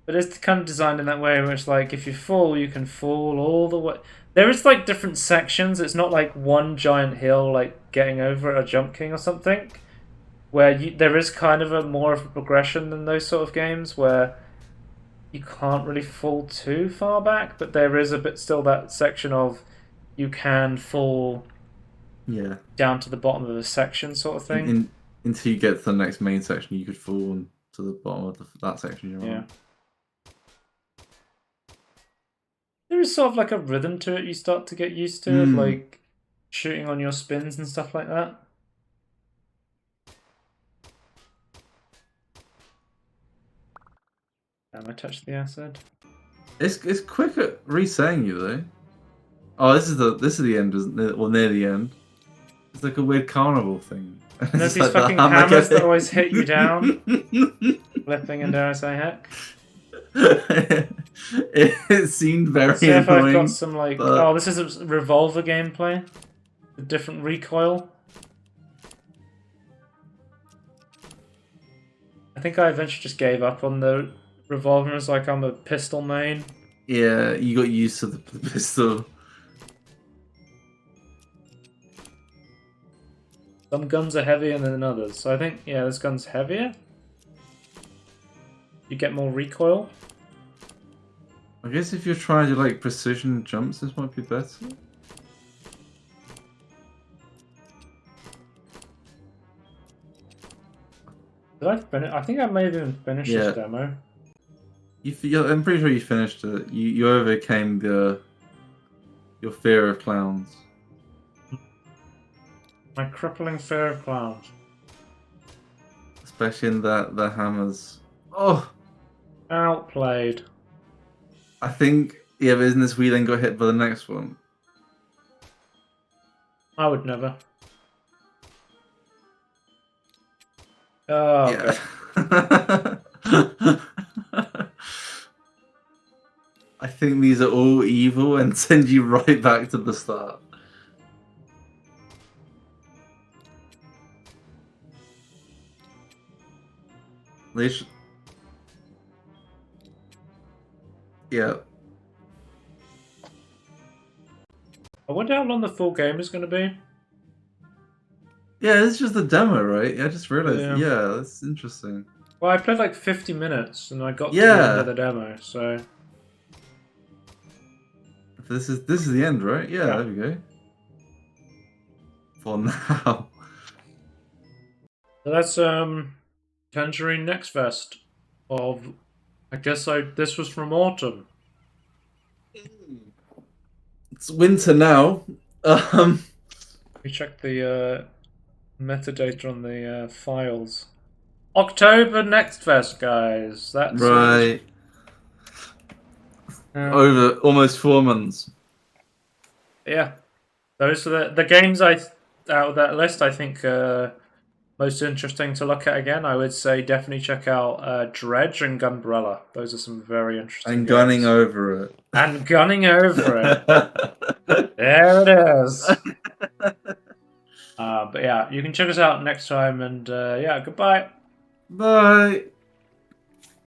But it's kind of designed in that way where it's like, if you fall, you can fall all the way. There is like different sections. It's not like one giant hill, like getting over a Jump King or something. Where there is kind of more of a progression than those sort of games where you can't really fall too far back, but there is a bit still that section of you can fall down to the bottom of a section sort of thing. Until you get to the next main section, you could fall to the bottom of that section you're on. There is sort of like a rhythm to it you start to get used to, of like shooting on your spins and stuff like that. Damn, I touched the acid. It's quick at resetting you though. Oh, this is the end, isn't it? Well, near the end. It's like a weird carnival thing. And there's these fucking hammers that always hit you down. Flipping and dare I say heck. It seemed very See if annoying. I've got some like oh, this is a revolver gameplay. A different recoil. I think I eventually just gave up on the revolver. It's like I'm a pistol main. Yeah, you got used to the pistol. Some guns are heavier than others. So I think, yeah, this gun's heavier. You get more recoil. I guess if you're trying to like precision jumps, this might be better. Did I finish? I think I may have even finished this demo. I'm pretty sure you finished it. You overcame your fear of clowns. My crippling fear of clowns. Especially in the hammers. Oh! Outplayed. I think, yeah, but isn't this we then got hit by the next one? I would never. Oh, yeah. I think these are all evil and send you right back to the start. They should... Yeah. I wonder how long the full game is going to be. Yeah, it's just a demo, right? I just realized. Yeah. Yeah, that's interesting. Well, I played like 50 minutes and I got to the Yeah. end of the demo, so This is the end, right? Yeah, Yeah. there we go. For now. So that's Tangerine Next Fest of I guess this was from autumn. It's winter now. We check the metadata on the files. October Next Fest, guys. That's right. Over almost 4 months. Yeah, those are the games out of that list. I think most interesting to look at again. I would say definitely check out Dredge and Gunbrella. Those are some very interesting. And games. gunning over it. And gunning over it. There it is. But yeah, you can check us out next time. And yeah, goodbye. Bye.